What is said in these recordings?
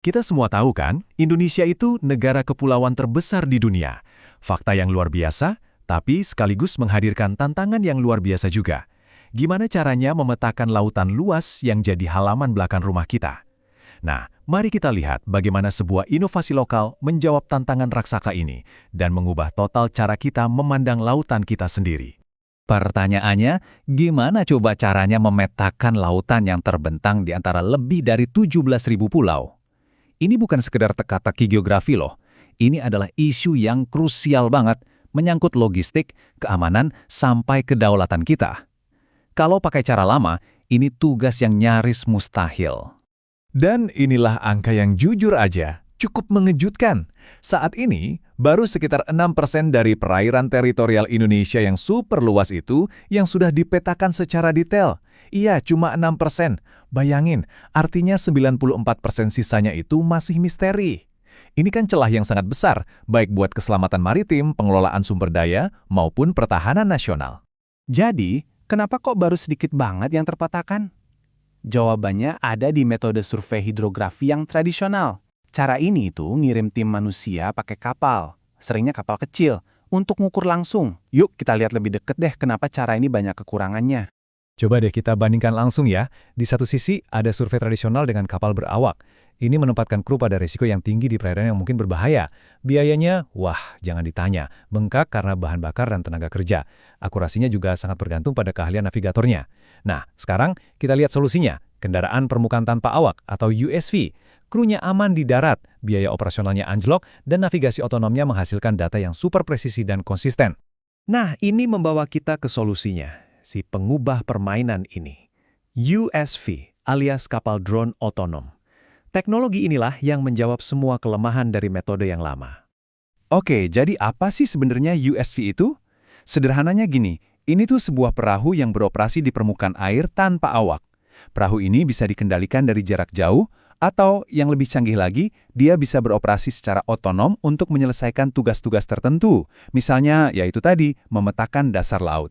Kita semua tahu kan, Indonesia itu negara kepulauan terbesar di dunia. Fakta yang luar biasa, tapi sekaligus menghadirkan tantangan yang luar biasa juga. Gimana caranya memetakan lautan luas yang jadi halaman belakang rumah kita? Nah, mari kita lihat bagaimana sebuah inovasi lokal menjawab tantangan raksasa ini dan mengubah total cara kita memandang lautan kita sendiri. Pertanyaannya, gimana coba caranya memetakan lautan yang terbentang di antara lebih dari 17.000 pulau? Ini bukan sekedar teka-teki geografi loh. Ini adalah isu yang krusial banget, menyangkut logistik, keamanan, sampai kedaulatan kita. Kalau pakai cara lama, ini tugas yang nyaris mustahil. Dan inilah angka yang jujur aja, cukup mengejutkan. Saat ini, baru sekitar 6% dari perairan teritorial Indonesia yang super luas itu yang sudah dipetakan secara detail. Iya, cuma 6%. Bayangin, artinya 94% sisanya itu masih misteri. Ini kan celah yang sangat besar, baik buat keselamatan maritim, pengelolaan sumber daya, maupun pertahanan nasional. Jadi, kenapa kok baru sedikit banget yang terpetakan? Jawabannya ada di metode survei hidrografi yang tradisional. Cara ini itu ngirim tim manusia pakai kapal, seringnya kapal kecil, untuk ngukur langsung. Yuk kita lihat lebih deket deh kenapa cara ini banyak kekurangannya. Coba deh kita bandingkan langsung ya. Di satu sisi ada survei tradisional dengan kapal berawak. Ini menempatkan kru pada risiko yang tinggi di perairan yang mungkin berbahaya. Biayanya, wah jangan ditanya, bengkak karena bahan bakar dan tenaga kerja. Akurasinya juga sangat bergantung pada keahlian navigatornya. Nah, sekarang kita lihat solusinya. Kendaraan permukaan tanpa awak atau USV. Krunya aman di darat, biaya operasionalnya anjlok, dan navigasi otonomnya menghasilkan data yang super presisi dan konsisten. Nah, ini membawa kita ke solusinya. Si pengubah permainan ini. USV alias kapal drone otonom. Teknologi inilah yang menjawab semua kelemahan dari metode yang lama. Oke, jadi apa sih sebenarnya USV itu? Sederhananya gini, ini tuh sebuah perahu yang beroperasi di permukaan air tanpa awak. Perahu ini bisa dikendalikan dari jarak jauh, atau yang lebih canggih lagi, dia bisa beroperasi secara otonom untuk menyelesaikan tugas-tugas tertentu. Misalnya, yaitu tadi, memetakan dasar laut.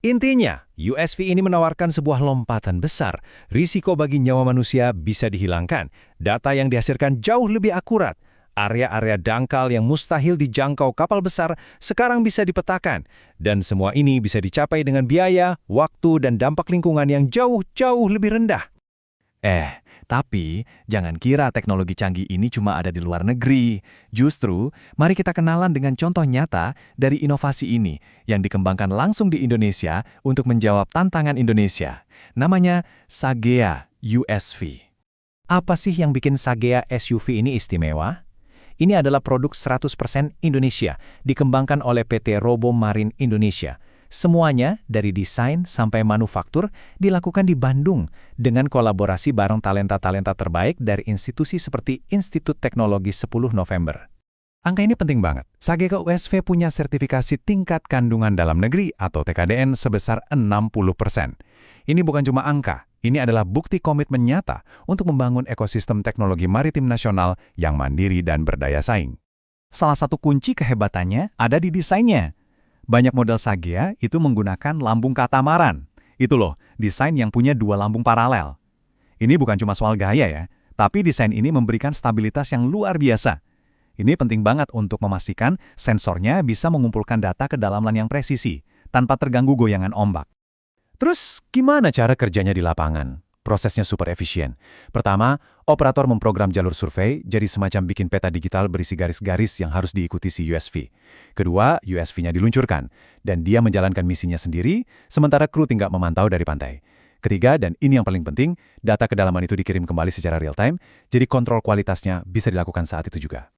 Intinya, USV ini menawarkan sebuah lompatan besar. Risiko bagi nyawa manusia bisa dihilangkan. Data yang dihasilkan jauh lebih akurat. Area-area dangkal yang mustahil dijangkau kapal besar sekarang bisa dipetakan. Dan semua ini bisa dicapai dengan biaya, waktu, dan dampak lingkungan yang jauh-jauh lebih rendah. Tapi jangan kira teknologi canggih ini cuma ada di luar negeri. Justru, mari kita kenalan dengan contoh nyata dari inovasi ini yang dikembangkan langsung di Indonesia untuk menjawab tantangan Indonesia. Namanya Sagea USV. Apa sih yang bikin Sagea SUV ini istimewa? Ini adalah produk 100% Indonesia, dikembangkan oleh PT Robo Marine Indonesia. Semuanya, dari desain sampai manufaktur, dilakukan di Bandung dengan kolaborasi bareng talenta-talenta terbaik dari institusi seperti Institut Teknologi 10 November. Angka ini penting banget. Sagea USV punya sertifikasi tingkat kandungan dalam negeri atau TKDN sebesar 60%. Ini bukan cuma angka, ini adalah bukti komitmen nyata untuk membangun ekosistem teknologi maritim nasional yang mandiri dan berdaya saing. Salah satu kunci kehebatannya ada di desainnya. Banyak model Sagea itu menggunakan lambung katamaran. Itu loh, desain yang punya dua lambung paralel. Ini bukan cuma soal gaya ya, tapi desain ini memberikan stabilitas yang luar biasa. Ini penting banget untuk memastikan sensornya bisa mengumpulkan data kedalaman yang presisi, tanpa terganggu goyangan ombak. Terus, gimana cara kerjanya di lapangan? Prosesnya super efisien. Pertama, operator memprogram jalur survei jadi semacam bikin peta digital berisi garis-garis yang harus diikuti si USV. Kedua, USV-nya diluncurkan, dan dia menjalankan misinya sendiri, sementara kru tinggal memantau dari pantai. Ketiga, dan ini yang paling penting, data kedalaman itu dikirim kembali secara real-time, jadi kontrol kualitasnya bisa dilakukan saat itu juga.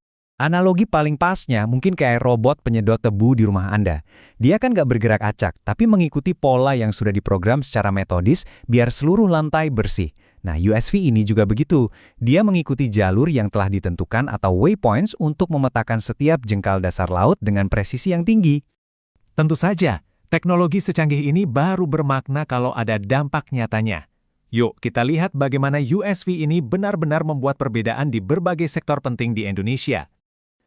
Analogi paling pasnya mungkin kayak robot penyedot tebu di rumah Anda. Dia kan nggak bergerak acak, tapi mengikuti pola yang sudah diprogram secara metodis biar seluruh lantai bersih. Nah, USV ini juga begitu. Dia mengikuti jalur yang telah ditentukan atau waypoints untuk memetakan setiap jengkal dasar laut dengan presisi yang tinggi. Tentu saja, teknologi secanggih ini baru bermakna kalau ada dampak nyatanya. Yuk, kita lihat bagaimana USV ini benar-benar membuat perbedaan di berbagai sektor penting di Indonesia.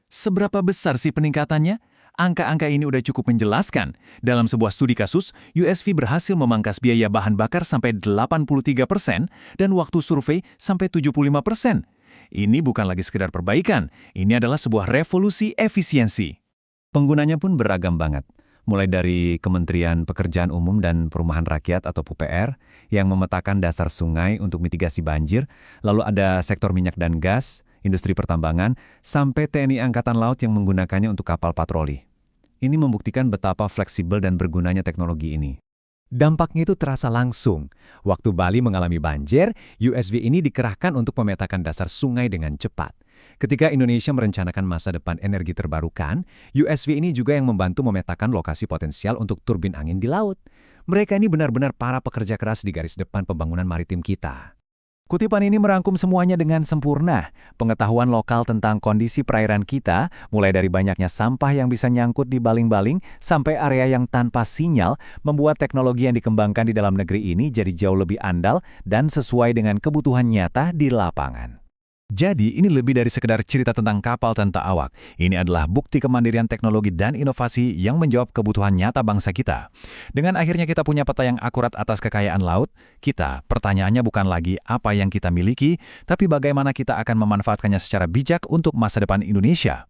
Seberapa besar sih peningkatannya? Angka-angka ini udah cukup menjelaskan. Dalam sebuah studi kasus, USV berhasil memangkas biaya bahan bakar sampai 83% dan waktu survei sampai 75%. ini bukan lagi sekedar perbaikan, ini adalah sebuah revolusi efisiensi. Penggunanya pun beragam banget. Mulai dari Kementerian Pekerjaan Umum dan Perumahan Rakyat atau PUPR yang memetakan dasar sungai untuk mitigasi banjir, lalu ada sektor minyak dan gas, industri pertambangan, sampai TNI Angkatan Laut yang menggunakannya untuk kapal patroli. Ini membuktikan betapa fleksibel dan bergunanya teknologi ini. Dampaknya itu terasa langsung. Waktu Bali mengalami banjir, USV ini dikerahkan untuk memetakan dasar sungai dengan cepat. Ketika Indonesia merencanakan masa depan energi terbarukan, USV ini juga yang membantu memetakan lokasi potensial untuk turbin angin di laut. Mereka ini benar-benar para pekerja keras di garis depan pembangunan maritim kita. Kutipan ini merangkum semuanya dengan sempurna. Pengetahuan lokal tentang kondisi perairan kita, mulai dari banyaknya sampah yang bisa nyangkut di baling-baling sampai area yang tanpa sinyal, membuat teknologi yang dikembangkan di dalam negeri ini jadi jauh lebih andal dan sesuai dengan kebutuhan nyata di lapangan. Jadi, ini lebih dari sekedar cerita tentang kapal tanpa awak. Ini adalah bukti kemandirian teknologi dan inovasi yang menjawab kebutuhan nyata bangsa kita. Dengan akhirnya kita punya peta yang akurat atas kekayaan laut, pertanyaannya bukan lagi apa yang kita miliki, tapi bagaimana kita akan memanfaatkannya secara bijak untuk masa depan Indonesia.